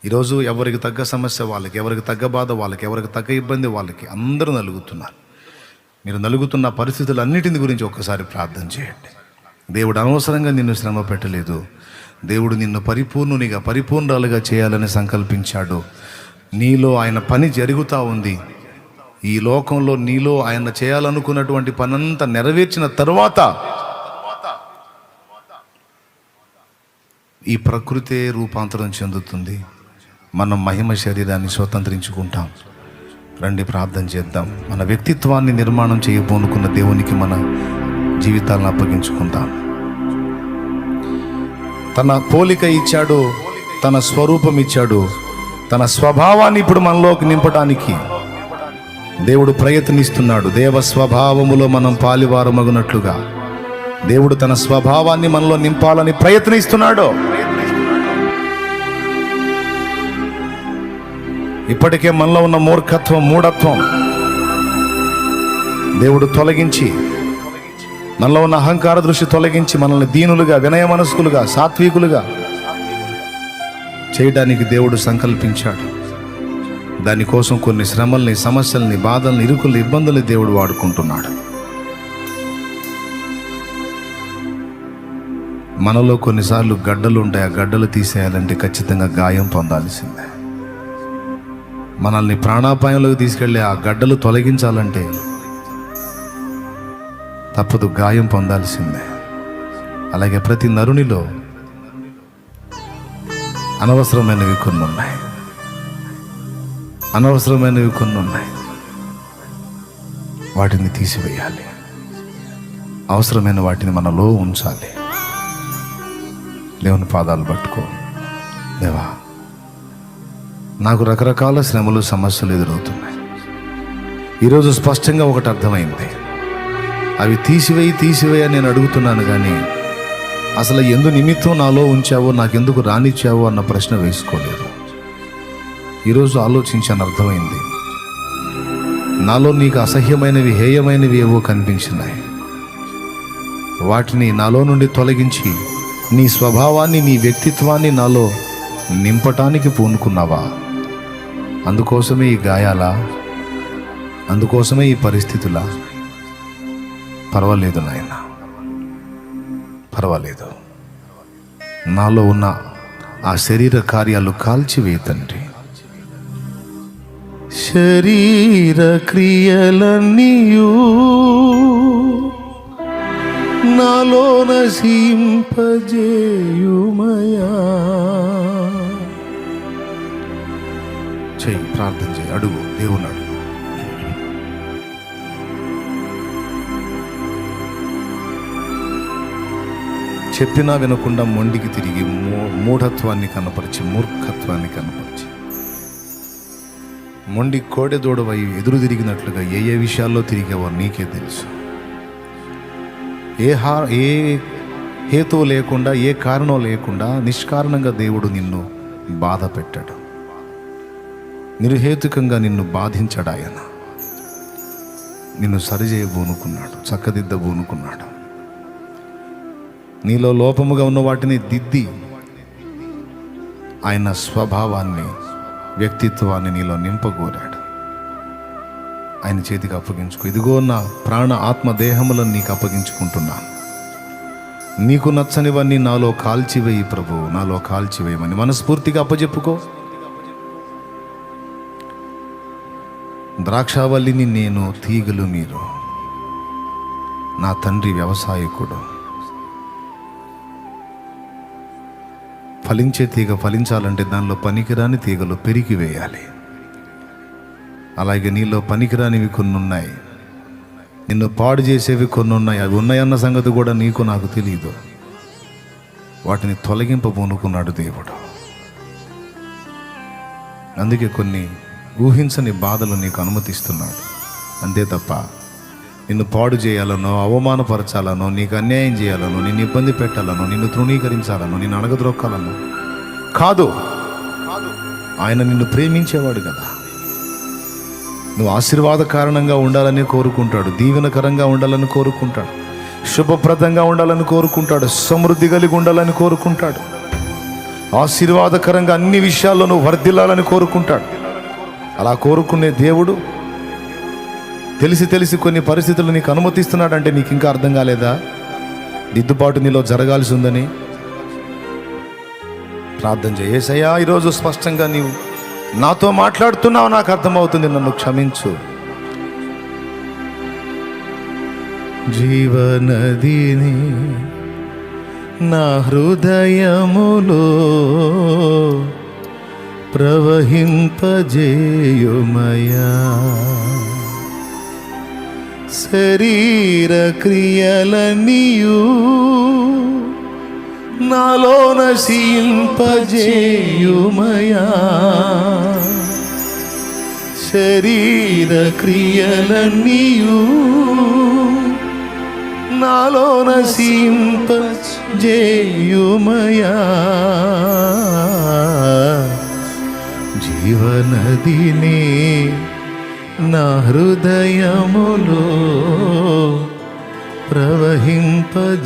ఈరోజు ఎవరికి తగ్గ సమస్య వాళ్ళకి, ఎవరికి తగ్గ బాధ వాళ్ళకి, ఎవరికి తగ్గ ఇబ్బంది వాళ్ళకి అందరూ నలుగుతున్నారు. మీరు నలుగుతున్న పరిస్థితులన్నిటిని గురించి ఒక్కసారి ప్రార్థన చేయండి. దేవుడు అనవసరంగా నిన్ను శ్రమ పెట్టలేదు. దేవుడు నిన్ను పరిపూర్ణాలుగా చేయాలని సంకల్పించాడు. నీలో ఆయన పని జరుగుతూ ఉంది. ఈ లోకంలో నీలో ఆయన చేయాలనుకున్నటువంటి పనంతా నెరవేర్చిన తర్వాత ఈ ప్రకృతే రూపాంతరం చెందుతుంది. మనం మహిమ శరీరాన్ని స్వతంత్రించుకుంటాం. రండి ప్రార్థన చేద్దాం. మన వ్యక్తిత్వాన్ని నిర్మాణం చేయబోనుకున్న దేవునికి మన జీవితాలను అప్పగించుకుందాం. తన పోలిక ఇచ్చాడు, తన స్వరూపం ఇచ్చాడు. తన స్వభావాన్ని ఇప్పుడు మనలోకి నింపడానికి దేవుడు ప్రయత్నిస్తున్నాడు. దేవ స్వభావములో మనం పాలివారమగునట్లుగా దేవుడు తన స్వభావాన్ని మనలో నింపాలని ప్రయత్నిస్తున్నాడు. ఇప్పటికే మనలో ఉన్న మూఢత్వం దేవుడు తొలగించి, మనలో ఉన్న అహంకార దృష్టి తొలగించి మనల్ని దీనులుగా, వినయ మనస్కులుగా, సాత్వికులుగా చేయడానికి దేవుడు సంకల్పించాడు. దానికోసం కొన్ని శ్రమల్ని, సమస్యల్ని, బాధల్ని, ఇరుకుల్ని, ఇబ్బందుల్ని దేవుడు వాడుకుంటున్నాడు. మనలో కొన్నిసార్లు గడ్డలు ఉంటాయి. ఆ గడ్డలు తీసేయాలంటే ఖచ్చితంగా గాయం పొందాల్సిందే. మనల్ని ప్రాణాపాయంలోకి తీసుకెళ్ళి ఆ గడ్డలు తొలగించాలంటే తప్పదు, గాయం పొందాల్సిందే. అలాగే ప్రతి నరునిలో అనవసరమైనవి కొన్ని ఉన్నాయి. వాటిని తీసివేయాలి. అవసరమైన వాటిని మనలో ఉంచాలి. దేవుని పాదాలు పట్టుకో. దేవా, నాకు రకరకాల శ్రమలు, సమస్యలు ఎదురవుతున్నాయి. ఈరోజు స్పష్టంగా ఒకటి అర్థమైంది. అవి తీసివేయి నేను అడుగుతున్నాను, కానీ అసలు ఎందు నిమిత్తం నాలో ఉంచావో, నాకెందుకు రానిచ్చావో అన్న ప్రశ్న వేసుకోలేదు. ఈరోజు ఆలోచించాను, అర్థమైంది. నాలో నీకు అసహ్యమైనవి, హేయమైనవి ఏవో కనిపించినాయి. వాటిని నాలో నుండి తొలగించి నీ స్వభావాన్ని, నీ వ్యక్తిత్వాన్ని నాలో నింపటానికి పూనుకున్నావా? అందుకోసమే ఈ గాయాలా? అందుకోసమే ఈ పరిస్థితులా? పర్వాలేదు నాయన, పర్వాలేదు. నాలో ఉన్న ఆ శరీర కార్యాలు కాల్చివేయి తండ్రి. శరీర క్రియలన్నీయు నాలో నశింపజేయుమయా. చెయ్యి, ప్రార్థన చేయి, అడుగు, దేవుని అడుగు. చెప్పినా వినకుండా మొండికి తిరిగి మూఢత్వాన్ని కనపరిచి, మూర్ఖత్వాన్ని కనపరిచి, మొండి కోడెదోడవై ఎదురు తిరిగినట్లుగా ఏ ఏ విషయాల్లో తిరిగేవో నీకే తెలుసు. ఏ హేతువు లేకుండా, ఏ కారణం లేకుండా నిష్కారణంగా దేవుడు నిన్ను బాధ పెట్టాడు. నిర్హేతుకంగా నిన్ను బాధించాడు. ఆయన నిన్ను సరిచేయబోనుకున్నాడు, చక్కదిద్దబోనుకున్నాడు. నీలో లోపముగా ఉన్న వాటిని దిద్ది ఆయన స్వభావాన్ని, వ్యక్తిత్వాన్ని నీలో నింపగోరాడు. ఆయన చేతికి అప్పగించుకో. ఇదిగో నా ప్రాణ ఆత్మ దేహములను నీకు అప్పగించుకుంటున్నాను. నీకు నచ్చనివన్నీ నాలో కాల్చివేయి ప్రభు, నాలో కాల్చివేయమని మనస్ఫూర్తిగా అప్పచెప్పుకో. ద్రాక్షావల్లిని నేను, తీగలు మీరు. నా తండ్రి వ్యవసాయకుడు. ఫలించే తీగ ఫలించాలంటే దానిలో పనికిరాని తీగలు పెరిగివేయాలి. అలాగే నీలో పనికిరానివి కొన్ని ఉన్నాయి, నిన్ను పాడు చేసేవి కొన్ని ఉన్నాయి. అవి ఉన్నాయన్న సంగతి కూడా నీకు నాకు తెలియదు. వాటిని తొలగింపబోనుకున్నాడు దేవుడు. అందుకే కొన్ని ఊహించని బాధలు నీకు అనుమతిస్తున్నాడు. అంతే తప్ప నిన్ను పాడు చేయాలనో, అవమానపరచాలనో, నీకు అన్యాయం చేయాలనో, నిన్ను ఇబ్బంది పెట్టాలనో, నిన్ను తృణీకరించాలనో, నిన్ను అణగద్రొక్కాలనో కాదు. ఆయన నిన్ను ప్రేమించేవాడు కదా. నువ్వు ఆశీర్వాద కారణంగా ఉండాలని కోరుకుంటాడు, దీవెనకరంగా ఉండాలని కోరుకుంటాడు, శుభప్రదంగా ఉండాలని కోరుకుంటాడు, సమృద్ధి కలిగి ఉండాలని కోరుకుంటాడు. ఆశీర్వాదకరంగా అన్ని విషయాల్లో నువ్వు వర్ధిల్లాలని కోరుకుంటాడు. అలా కోరుకునే దేవుడు తెలిసి తెలిసి కొన్ని పరిస్థితులు నీకు అనుమతిస్తున్నాడంటే నీకు ఇంకా అర్థం కాలేదా? దిద్దుబాటు నీలో జరగాల్సి ఉందని ప్రార్థన చేయి. యేసయ్యా, ఈరోజు స్పష్టంగా నీవు నాతో మాట్లాడుతున్నావు, నాకు అర్థమవుతుంది, నన్ను క్షమించు. జీవనదిని నా హృదయములో ప్రవహింపజేయుమయా, శరీర క్రియలనియు నాలో నశింపజేయుమయా, శరీర క్రియలనియు నాలో నశింపజేయుమయా, జీవనదిని నా హృదయములో ప్రవహింపజేయుమయా.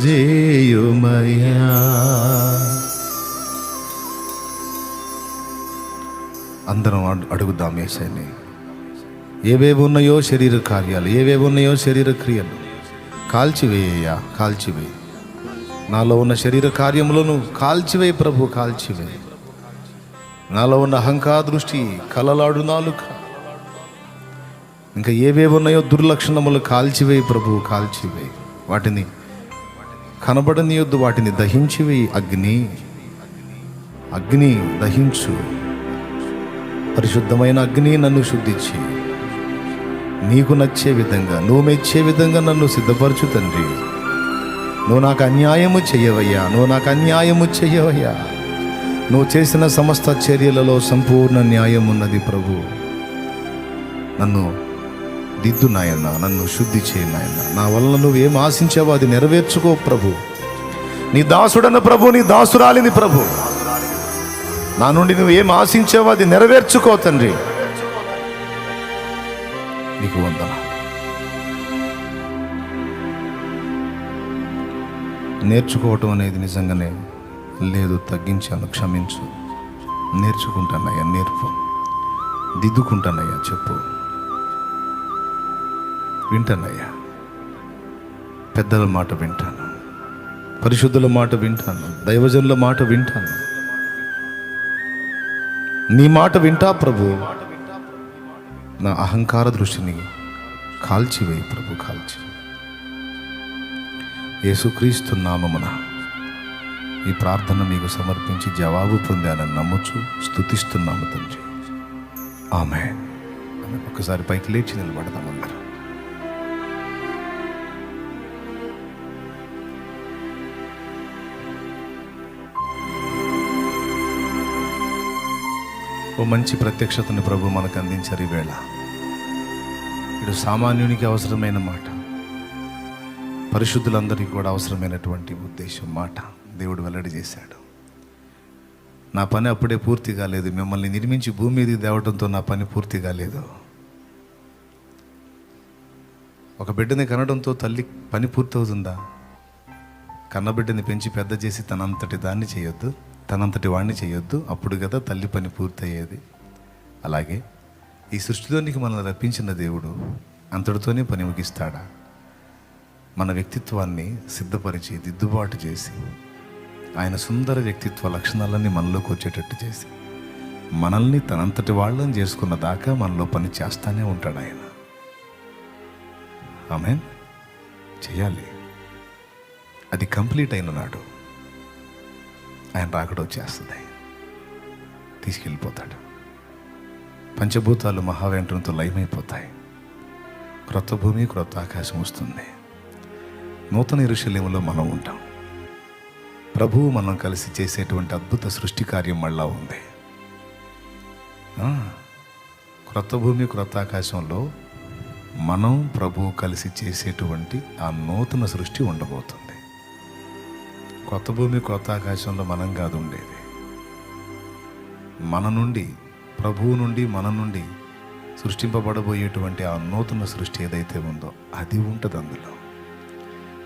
అందరం అడుగుదాం యేసయ్యని. ఏవేవి ఉన్నాయో శరీర కార్యాలు, ఏవేవి ఉన్నాయో శరీర క్రియలు కాల్చివేయ్యా, కాల్చివేయి. నాలో ఉన్న శరీర కార్యములను కాల్చివేయి ప్రభు, కాల్చివేయి. నాలో ఉన్న అహంకార దృష్టి, కలలాడు నాలుక, ఇంకా ఏవేవి ఉన్నాయో దుర్లక్షణములు కాల్చివేయి ప్రభు, కాల్చివేయి. వాటిని కనబడనీయొద్దు, వాటిని దహించివేయి. అగ్ని, అగ్ని దహించు. పరిశుద్ధమైన అగ్ని నన్ను శుద్ధించి నీకు నచ్చే విధంగా, నువ్వు మెచ్చే విధంగా నన్ను సిద్ధపరచు తండ్రి. నువ్వు నాకు అన్యాయము చెయ్యవయ్యా, నువ్వు నాకు అన్యాయము చెయ్యవయ్యా. నువ్వు చేసిన సమస్త చర్యలలో సంపూర్ణ న్యాయం ఉన్నది ప్రభు. నన్ను దిద్దు నాయన, నన్ను శుద్ధి చేయి నాయన. నా వల్ల నువ్వేం ఆశించావో అది నెరవేర్చుకో ప్రభు. నీ దాసుడన్న ప్రభు, నీ దాసురాలిని ప్రభు. నా నుండి నువ్వేం ఆశించావో అది నెరవేర్చుకో తండ్రి. నీకు వందన. నేర్చుకోవటం అనేది నిజంగానే లేదు, తగ్గించాను, క్షమించు. నేర్చుకుంటానయ్యా, నేర్పు. దిద్దుకుంటానయ్యా, చెప్పు. వింటానయ్యా, పెద్దల మాట వింటాను, పరిశుద్ధుల మాట వింటాను, దైవజనుల మాట వింటాను. నీ మాట వింటా ప్రభు. నా అహంకార దృష్టిని కాల్చివేయి ప్రభు, కాల్చి. యేసుక్రీస్తు నామమున ఈ ప్రార్థన మీకు సమర్పించి జవాబు పొందానని నమ్ముచు స్తుతిస్తున్నాము తండ్రి. ఆమేన్. ఒక్కసారి పైకి లేచి నిలబడదాం అందరం. ఓ మంచి ప్రత్యక్షతను ప్రభు మనకు అందించారు ఈవేళ. ఇటు సామాన్యునికి అవసరమైన మాట, పరిశుద్ధులందరికీ కూడా అవసరమైనటువంటి ఉద్దేశం, మాట దేవుడు వెల్లడి చేశాడు. నా పని అప్పుడే పూర్తి కాలేదు. మిమ్మల్ని నిర్మించి భూమి మీదకి తేవడంతో నా పని పూర్తి కాలేదు. ఒక బిడ్డని కనడంతో తల్లి పని పూర్తవుతుందా? కన్నబిడ్డని పెంచి పెద్ద చేసి తనంతటి దాన్ని చేయొద్దు, తనంతటి వాడిని చేయొద్దు, అప్పుడు కదా తల్లి పని పూర్తయ్యేది. అలాగే ఈ సృష్టిలోనికి మనల్ని రప్పించిన దేవుడు అంతటితోనే పని ముగిస్తాడా? మన వ్యక్తిత్వాన్ని సిద్ధపరిచి దిద్దుబాటు చేసి ఆయన సుందర వ్యక్తిత్వ లక్షణాలన్నీ మనలోకి వచ్చేటట్టు చేసి మనల్ని తనంతటి వాళ్ళని చేసుకున్న దాకా మనలో పని చేస్తానే ఉంటాడు ఆయన. ఆమేన్. చేయాలి. అది కంప్లీట్ అయిన నాడు ఆయన రాకడ వచ్చేస్తుంది, తీసుకెళ్ళిపోతాడు. పంచభూతాలు మహావేంట్రంతో లయమైపోతాయి. క్రొత్త భూమి, క్రొత్త ఆకాశం వస్తుంది. నూతన యెరూషలేములో మనం ఉంటాం. ప్రభువు మనం కలిసి చేసేటువంటి అద్భుత సృష్టి కార్యం మళ్ళా ఉంది. క్రొత్త భూమి, క్రొత్త ఆకాశంలో మనం ప్రభువు కలిసి చేసేటువంటి ఆ నూతన సృష్టి ఉండబోతుంది. కొత్త భూమి, కొత్త ఆకాశంలో మనం కాదు ఉండేది. మన నుండి, ప్రభువు నుండి, మన నుండి సృష్టింపబడబోయేటువంటి ఆ నూతన సృష్టి ఏదైతే ఉందో అది ఉంటుంది అందులో.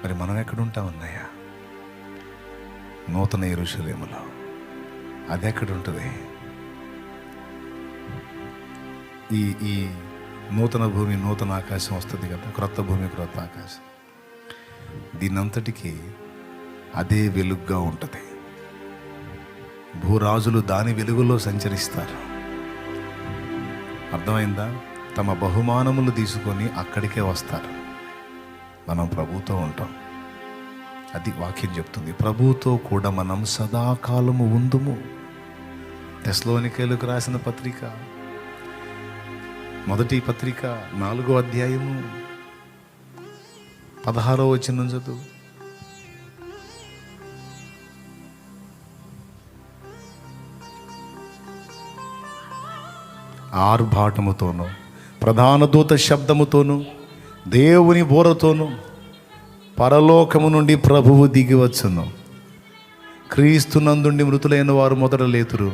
మరి మనం ఎక్కడుంటామన్నాయా? నూతన యెరూషలేములో. అది ఎక్కడ ఉంటుంది? ఈ నూతన భూమి నూతన ఆకాశం వస్తుంది కదా, క్రొత్త భూమి క్రొత్త ఆకాశం, దీనంతటికీ అదే వెలుగుగా ఉంటుంది. భూరాజులు దాని వెలుగులో సంచరిస్తారు. అర్థమైందా? తమ బహుమానములు తీసుకొని అక్కడికే వస్తారు. మనం ప్రభుతో ఉంటాం. అది వాక్యం చెప్తుంది. ప్రభుతో కూడా మనం సదాకాలము ఉందుము. తెస్సలోనికైలకు రాసిన పత్రిక, మొదటి పత్రిక 4వ అధ్యాయము 16వ వచనం చదువు. ఆర్భాటముతోనూ ప్రధాన దూత శబ్దముతోనూ దేవుని బోరతోనూ పరలోకము నుండి ప్రభువు దిగి వచ్చును. క్రీస్తునందుండి మృతులైన వారు మొదట లేతురు.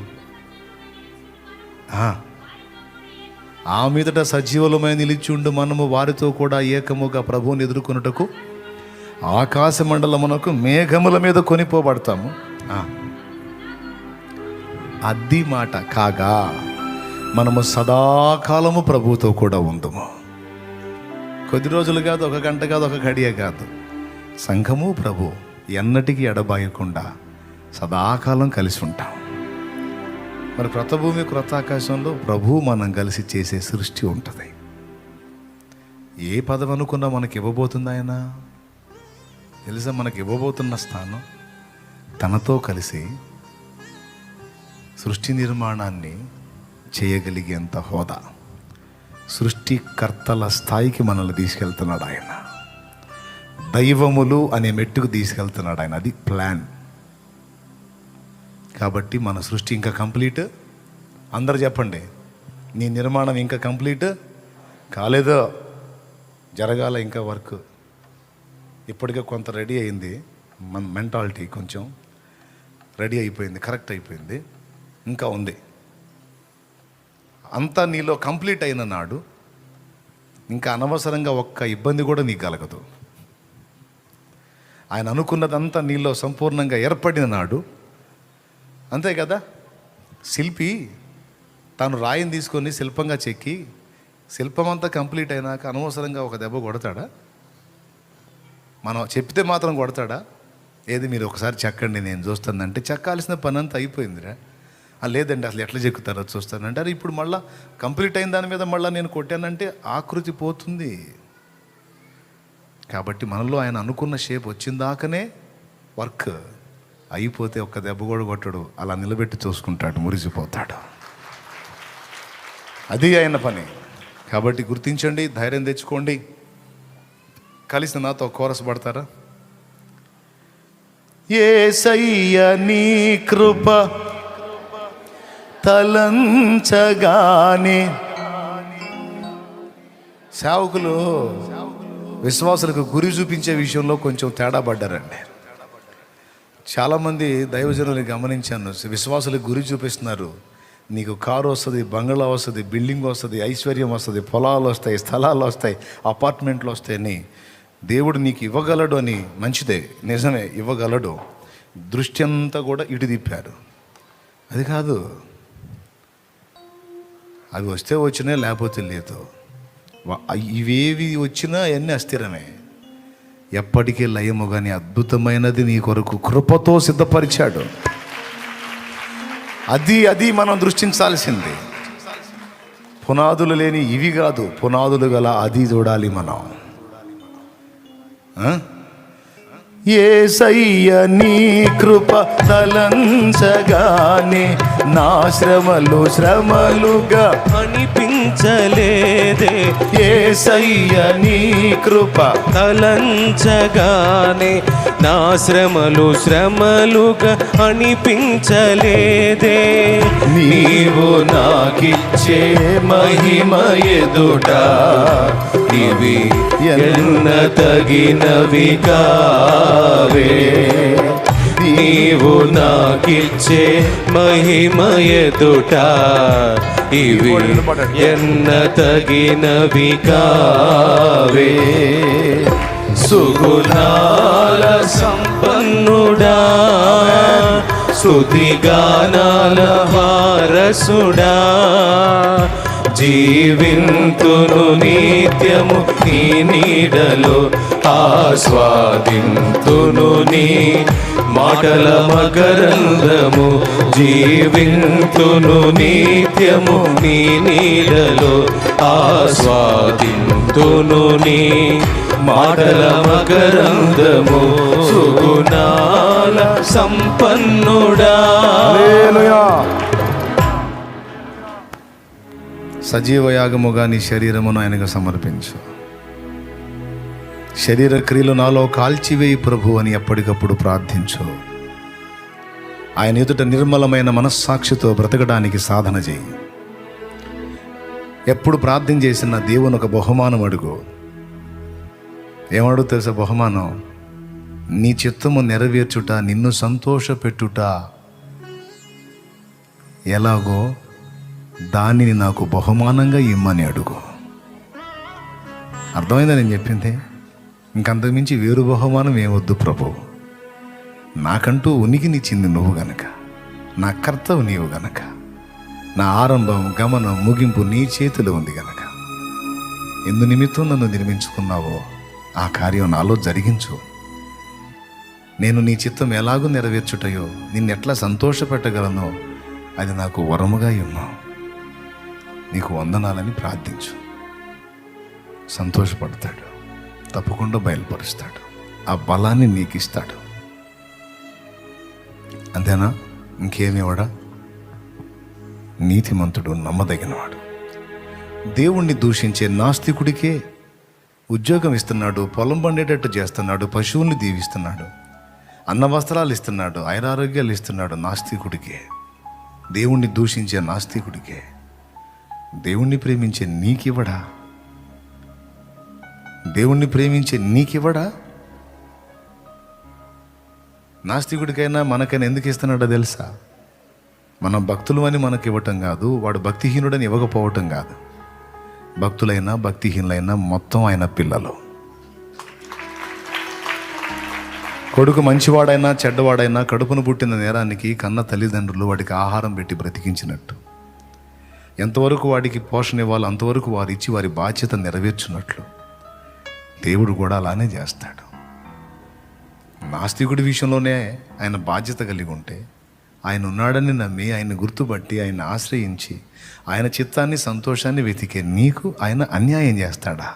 ఆ మీదట సజీవులమై నిలిచిండు మనము వారితో కూడా ఏకముగా ప్రభువుని ఎదుర్కొనుటకు ఆకాశ మండలమునకు మేఘముల మీద కొనిపోబడతాము. అది మాట కాగా మనము సదాకాలము ప్రభువుతో కూడా ఉందుము. కొద్ది రోజులు కాదు, ఒక గంట కాదు, ఒక గడియ కాదు. సంఘము ప్రభు ఎన్నటికీ ఎడబాయకుండా సదాకాలం కలిసి ఉంటాం. మరి క్రొత్త భూమి క్రొత్త ఆకాశంలో ప్రభు మనం కలిసి చేసే సృష్టి ఉంటుంది. ఏ పదవి అనుకున్నా మనకి ఇవ్వబోతుంది ఆయన తెలుసా? మనకి ఇవ్వబోతున్న స్థానం తనతో కలిసి సృష్టి నిర్మాణాన్ని చేయగలిగేంత హోదా, సృష్టికర్తల స్థాయికి మనల్ని తీసుకెళ్తున్నాడు ఆయన. దైవములు అనే మెట్టుకు తీసుకెళ్తున్నాడు ఆయన. అది ప్లాన్. కాబట్టి మన సృష్టి ఇంకా కంప్లీట్. అందరు చెప్పండి, నీ నిర్మాణం ఇంకా కంప్లీట్ కాలేదు, జరగాల ఇంకా వర్క్. ఇప్పటికే కొంత రెడీ అయింది, మన మెంటాలిటీ కొంచెం రెడీ అయిపోయింది, కరెక్ట్ అయిపోయింది, ఇంకా ఉంది. అంతా నీలో కంప్లీట్ అయిన నాడు ఇంకా అనవసరంగా ఒక్క ఇబ్బంది కూడా నీకు కలగదు. ఆయన అనుకున్నదంతా నీలో సంపూర్ణంగా ఏర్పడిన నాడు, అంతే కదా. శిల్పి తాను రాయిని తీసుకొని శిల్పంగా చెక్కి శిల్పం అంతా కంప్లీట్ అయినాక అనవసరంగా ఒక దెబ్బ కొడతాడా? మనం చెప్తే మాత్రం కొడతాడా? ఏది మీరు ఒకసారి చెక్కండి నేను చూస్తానంటే చెక్కాల్సిన పని అంతా అయిపోయిందిరా. లేదండి అసలు ఎట్లా చెక్కుతారో చూస్తానంటే, అరే ఇప్పుడు మళ్ళీ కంప్లీట్ అయిన దాని మీద మళ్ళీ నేను కొట్టానంటే ఆకృతి పోతుంది. కాబట్టి మనలో ఆయన అనుకున్న షేప్ వచ్చిందాకనే వర్క్, అయిపోతే ఒక్క దెబ్బ కూడా కొట్టడు, అలా నిలబెట్టి చూసుకుంటాడు, మురిసిపోతాడు. అది ఆయన పని. కాబట్టి గుర్తించండి, ధైర్యం తెచ్చుకోండి. కలిసి నాతో కోరస్ పడతారా? యేసయ్య నీ కృప తలంచగానే. సేవకులు విశ్వాసులకు గురి చూపించే విషయంలో కొంచెం తేడా పడ్డారండి. చాలామంది దైవజనుల్ని గమనించాను, విశ్వాసులకు గురి చూపిస్తున్నారు. నీకు కారు వస్తుంది, బంగ్లా వస్తుంది, బిల్డింగ్ వస్తుంది, ఐశ్వర్యం వస్తుంది, పొలాలు వస్తాయి, స్థలాలు వస్తాయి, అపార్ట్మెంట్లు వస్తాయని దేవుడు నీకు ఇవ్వగలడు అని. మంచిదే, నిజమే, ఇవ్వగలడు. దృష్టి అంతా కూడా ఇటు తిప్పారు. అది కాదు, అవి వస్తే వచ్చినాయి, లేకపోతే లేదు. ఇవేవి వచ్చినా అవన్నీ అస్థిరమే, ఎప్పటికీ లయము. కానీ అద్భుతమైనది నీ కొరకు కృపతో సిద్ధపరిచాడు. అది మనం దృష్టించాల్సింది. పునాదులు లేని ఇవి కాదు, పునాదులు గల అది చూడాలి మనం. యేసయ్య నీ కృప తలంచగానే నా శ్రమలుగా అనిపించలేదే. యేసయ్య నీ కృప తలంచగానే నా శ్రమలుగా అనిపించలేదే. నీవు నాకిచ్చే మహిమ ఎదుట ఇవి ఎన్న తగినవి కావే. నీవు నాకిచ్చే మహిమ ఎదుట ఇవి ఎన్న తగినవి కావే. సుగుణాల సంపన్నుడా స్తుతిగానాల వారసుడా జీవింతును నిత్యము నీ నీడలో ఆస్వాదింతును నీ మాటల మకరందము జీవింతును నిత్యము నీ నీడలో ఆస్వాదింతును నీ మాటల మకరందము సుగుణాల సంపన్నుడా. సజీవ యాగముగా నీ శరీరమును ఆయనకు సమర్పించు. శరీర క్రియలు నాలో కాల్చివేయి ప్రభు అని ఎప్పటికప్పుడు ప్రార్థించు. ఆయన ఎదుట నిర్మలమైన మనస్సాక్షితో బ్రతకడానికి సాధన చేయి. ఎప్పుడు ప్రార్థన చేసిన దేవుని ఒక బహుమానం అడుగు. ఏమడుగు తెలుసా బహుమానం? నీ చిత్తము నెరవేర్చుట, నిన్ను సంతోషపెట్టుట ఎలాగో దానిని నాకు బహుమానంగా ఇమ్మని అడుగు. అర్థమైందా నేను చెప్పింది? ఇంకంతకు మించి వేరు బహుమానం ఏమొద్దు ప్రభు. నాకంటూ ఉనికినిచ్చింది నువ్వు గనక, నా కర్తవు నీవు గనక, నా ఆరంభం గమనం ముగింపు నీ చేతిలో ఉంది గనక, ఎందు నిమిత్తం నన్ను నిర్మించుకున్నావో ఆ కార్యం నాలో జరిగించు. నేను నీ చిత్తం ఎలాగూ నెరవేర్చుటయో, నిన్నెట్లా సంతోషపెట్టగలనో అది నాకు వరముగా ఇన్నావు. నీకు వందనాలని ప్రార్థించు. సంతోషపడతాడు, తప్పకుండా బయలుపరుస్తాడు, ఆ బలాన్ని నీకు ఇస్తాడు. అంతేనా? ఇంకేమివాడా? నీతిమంతుడు, నమ్మదగినవాడు. దేవుణ్ణి దూషించే నాస్తికుడికే ఉద్యోగం ఇస్తున్నాడు, పొలం పండేటట్టు చేస్తున్నాడు, పశువుల్ని దీవిస్తున్నాడు, అన్న వస్త్రాలు ఇస్తున్నాడు, ఐరారోగ్యాలు ఇస్తున్నాడు. నాస్తికుడికే, దేవుణ్ణి దూషించే నాస్తికుడికే దేవుణ్ణి ప్రేమించే నీకివ్వడా? దేవుణ్ణి ప్రేమించే నీకివ్వడా? నాస్తికుడికైనా మనకైనా ఎందుకు ఇస్తున్నాడో తెలుసా? మనం భక్తులు అని మనకి ఇవ్వటం కాదు, వాడు భక్తిహీనుడని ఇవ్వకపోవటం కాదు. భక్తులైనా భక్తిహీనులైనా మొత్తం ఆయన పిల్లలు. కొడుకు మంచివాడైనా చెడ్డవాడైనా కడుపును పుట్టిన నేరానికి కన్న తల్లిదండ్రులు వాడికి ఆహారం పెట్టి బ్రతికించినట్టు, ఎంతవరకు వాడికి పోషణ ఇవ్వాలో అంతవరకు వారు ఇచ్చి వారి బాధ్యత నెరవేర్చున్నట్లు దేవుడు కూడా అలానే చేస్తాడు. నాస్తికుడి విషయంలోనే ఆయన బాధ్యత కలిగి ఉంటే, ఆయన ఉన్నాడని నమ్మి ఆయన్ని గుర్తుపట్టి ఆయన ఆశ్రయించి ఆయన చిత్తాన్ని సంతోషాన్ని వెతికే నీకు ఆయన అన్యాయం చేస్తాడా?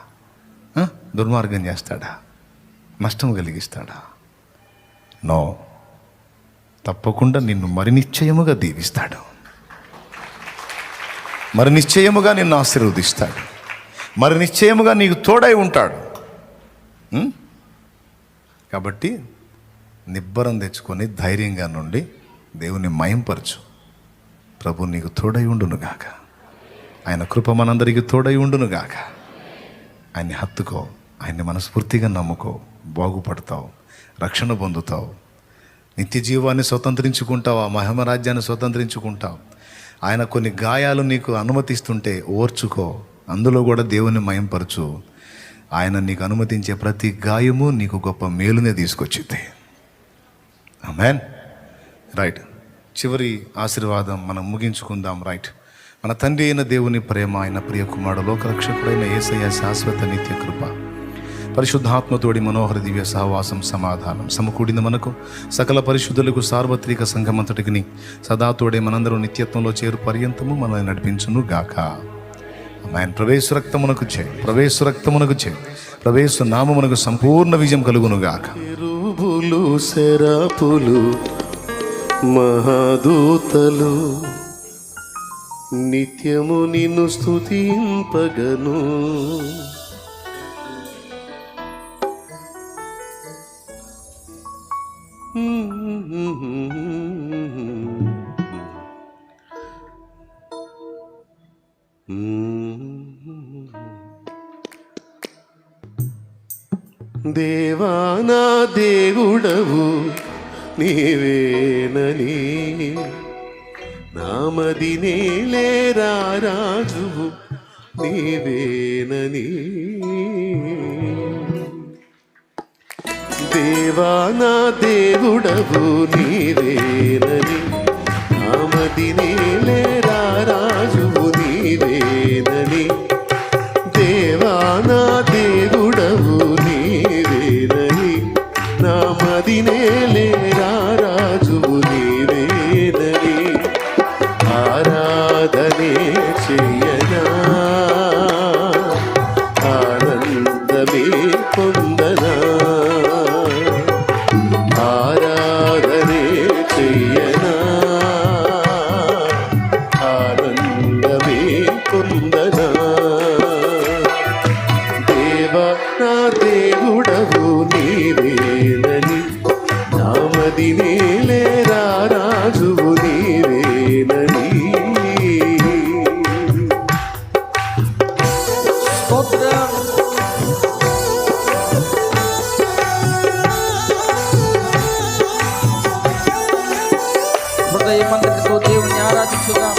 దుర్మార్గం చేస్తాడా? నష్టం కలిగిస్తాడా? నో, తప్పకుండా నిన్ను మరి నిశ్చయముగా దీవిస్తాడు, మరి నిశ్చయముగా నిన్ను ఆశీర్వదిస్తాడు, మరి నిశ్చయముగా నీకు తోడై ఉంటాడు. కాబట్టి నిబ్బరం తెచ్చుకొని ధైర్యంగా నుండి దేవుని మయంపరచు. ప్రభు నీకు తోడై ఉండునుగాక. ఆయన కృప మనందరికీ తోడై ఉండునుగాక. ఆయన్ని హత్తుకో, ఆయన్ని మనస్ఫూర్తిగా నమ్ముకో, బాగుపడతావు, రక్షణ పొందుతావు, నిత్య జీవాన్ని స్వతంత్రించుకుంటావు, ఆ మహిమరాజ్యాన్ని స్వతంత్రించుకుంటావు. ఆయన కొన్ని గాయాలు నీకు అనుమతిస్తుంటే ఓర్చుకో, అందులో కూడా దేవుని మయంపరచు. ఆయన నీకు అనుమతించే ప్రతి గాయము నీకు గొప్ప మేలునే తీసుకొచ్చింది. ఆమేన్. రైట్, చివరి ఆశీర్వాదం మనం ముగించుకుందాం. రైట్, మన తండ్రి అయిన దేవుని ప్రేమ, ఆయన ప్రియ కుమారుడు లోకరక్షకుడైన యేసయ్య శాశ్వత నిత్య కృప, పరిశుద్ధాత్మతోడి మనోహర దివ్య సహవాసం, సమాధానం సమకూడిన మనకు సకల పరిశుద్ధులకు సార్వత్రిక సంఘమంతటికి సదా తోడే మనందరూ నిత్యత్వంలో చేరు పర్యంతము మనల్ని నడిపించును గాక. ఆమేన్. ప్రవేశ రక్తమునకు చేయి, ప్రవేశ రక్తమునకు చేయి, ప్రవేశ నామమునకు సంపూర్ణ విజయం కలుగును గాక. కెరూబులు, సెరాపులు, మహాదూతలు నిత్యము నిన్ను స్తుతింపగను. దేవానా దేవుడవు నీవేనని, నామది నేలేరా రాజువు నీవేనని. దేవా నా దేవుడవు నీవేనని నామది నేలేరా రాజువు నీవేనని దేవా నా దేవుడవు నీవేనని నామది నేలేరా రాజువు నీవేనని ఆరాధనే చెయ్యనా ఆనందమే పొందనా ఆరాధనే చెయ్యనా ఆనందమే పొందనా దేవా నా దేవుడవు నీవేనని నామది నేలేరా రాజువు నీవేనని హృదయమంతటితో దేవుని ఆరాధించుదాం.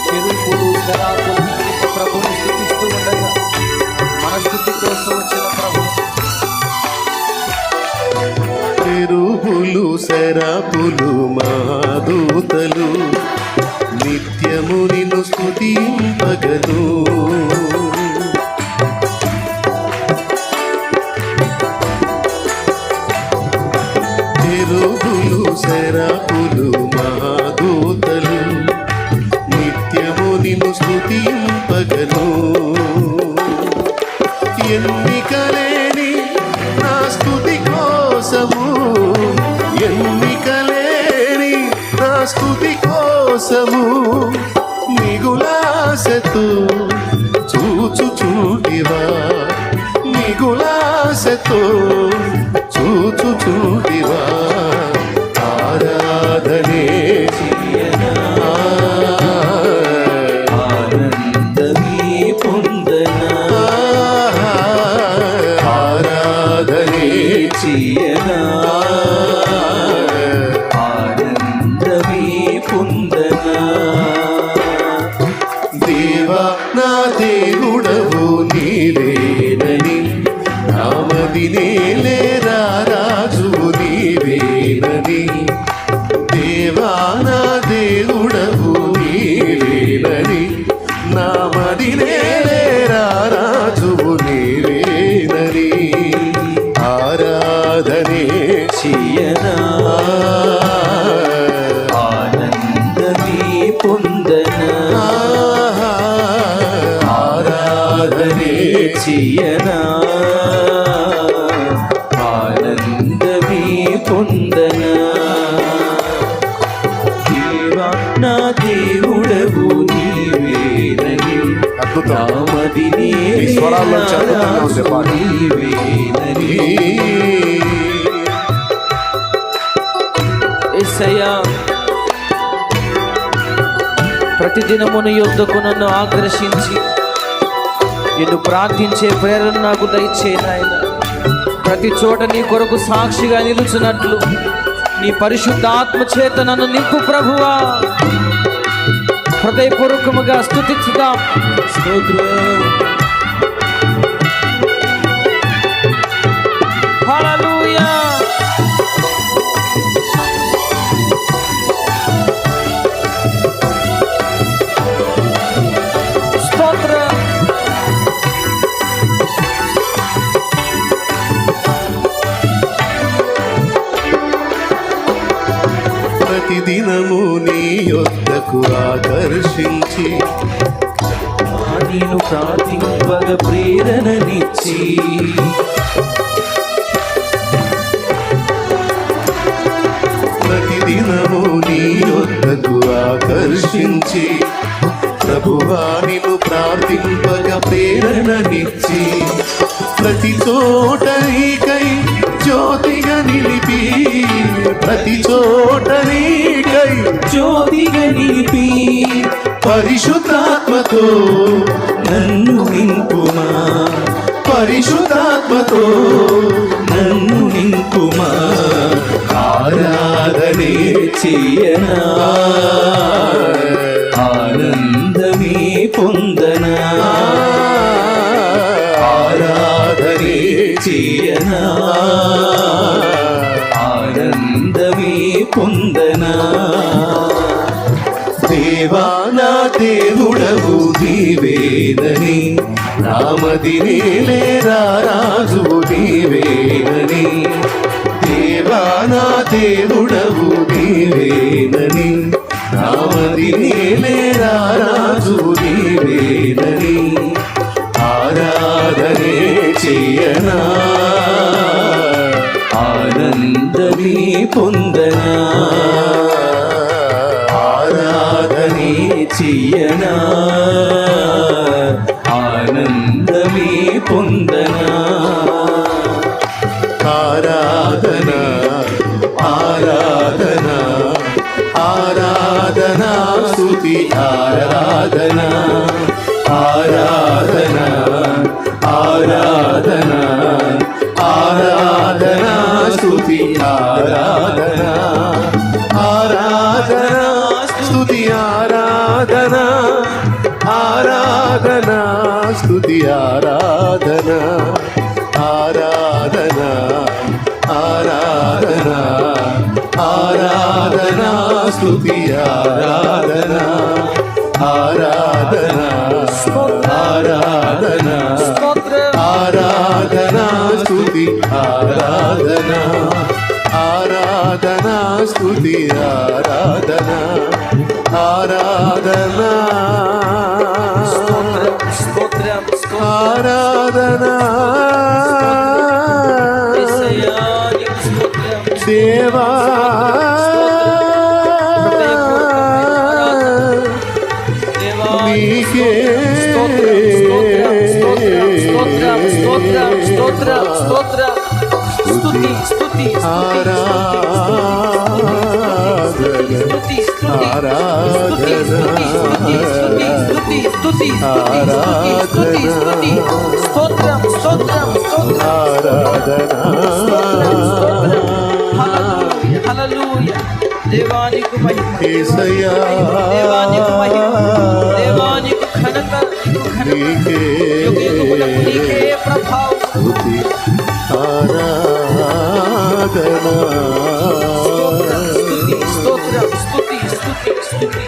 చెరుకులు శరాకులు ప్రభుని స్తుతిస్తూ ఉండగా మన స్తుతి కోసం వచ్చిన ప్రభు చెరువులు శరాపులు మాదూతలు నిత్యము నిన్ను స్తుతింపగను చెరువులు శరాపులు మాదూతలు నిత్యము నిన్ను స్తుతింపగను ఎన్నికలేని నా స్తుతి కోసము ఎన్నికలేని నా స్తుతి కోసము మిగులాసతో చూచుచూటివా మిగులాసతో చూచుచూటివా ఆరాధనే ఆనందమే పొందనా ఆరాధనే చెయ్యనా ఆనందమే పొందనా దేవా నా దేవుడవు నీవేనని నామది నేలేరా రాజువు నీవేనని దేవా నా దేవుడవు నీవేనని నామది నేలేరా రాజువు నీవేనని ఆరాధనే చెయ్యనా ఆనందమే పొందనా ఆరాధనే చెయ్యనా ఆనందమే పొందనా దేవా నా దేవుడవు నీవేనని అద్భుతం. నామది ఈ స్వరాల్లో చదువుతూనే ఉండే పాట. నీవేనని యేసయ్యా ప్రతిదినము నీ యొద్దకు నన్ను ఆకర్షించి నిన్ను ప్రార్థించే ప్రేరణ నాకు దయచేయి నాయన. ప్రతి చోట నీ కొరకు సాక్షిగా నిలుచున్నట్లు నీ పరిశుద్ధ ఆత్మ చేత నన్ను నింపు ప్రభువా. హృదయపూర్వకముగా స్తుతించుదాం. హల్లెలూయా. స్తోత్రం. ప్రతిదినము నీ యొద్దకు ఆకర్షించి నేను ప్రార్థింపగ ప్రేరణనిచ్చి ప్రతిదినము నీ యొద్దకు ఆకర్షించి ప్రభువా నిన్ను ప్రార్థింపగ ప్రేరణనిచ్చి ప్రతి చోట నీకై జ్యోతిగా నిలిపి ప్రతి చోట నీకై జ్యోతిగా నిలిపి పరిశుద్ధాత్మతో నన్ను నింపుమా, పరిశుద్ధాత్మతో నన్ను నింపుమా. ఆరాధనే చెయ్యనా, ఆనందమే పొందనా. ఆరాధనే చెయ్యనా, ఆనందమే పొందనా. దేవా నా దేవుడవు నీవేనని, రామదినేలే రాజువు నీవేనని. దేవా నా దేవుడవు నీవేనని, రామదినేలే రాజువు నీవేనని. ఆరాధనే చెయ్యనా, ఆనందమే పొందనా. ఆరాధనే చెయ్యనా, ఆనందమే పొందనా. ఆరాధన ఆరాధన ఆరాధన స్తుతి ఆరాధన ఆరాధన ఆరాధన ఆరాధన స్తుతి ఆరాధన ఆరాధన స్తుతి ఆరాధన ఆరాధన స్తుతి ఆరాధన ఆరాధన ఆరాధన ఆరాధన స్తుతి ఆరాధన ఆరాధన ఆరాధన ఆరాధన స్తుతి ఆరాధన ఆరాధన స్తుతి ఆరాధన ఆరాధన స్తోత్రం ఆరాధన యేసయ్యా, నీకు స్తోత్రం. దేవా దేవా, నీకే స్తోత్రం, స్తోత్రం, స్తోత్రం, స్తోత్రం, స్తోత్రం, స్తోత్రం. స్తుతి, స్తుతి, స్తోత్రం, స్తోత్రం, హల్లెలూయా, హల్లెలూయా. దేవానికి మహిమ, దేవానికి మహిమ, దేవానికి ఘనత, నీకు ఘనత. యుగయుగములకు నీకే ప్రభావం. ఆరాధన స్తోత్రం, స్తుతి, స్తుతి, స్తుతి, స్తుతి.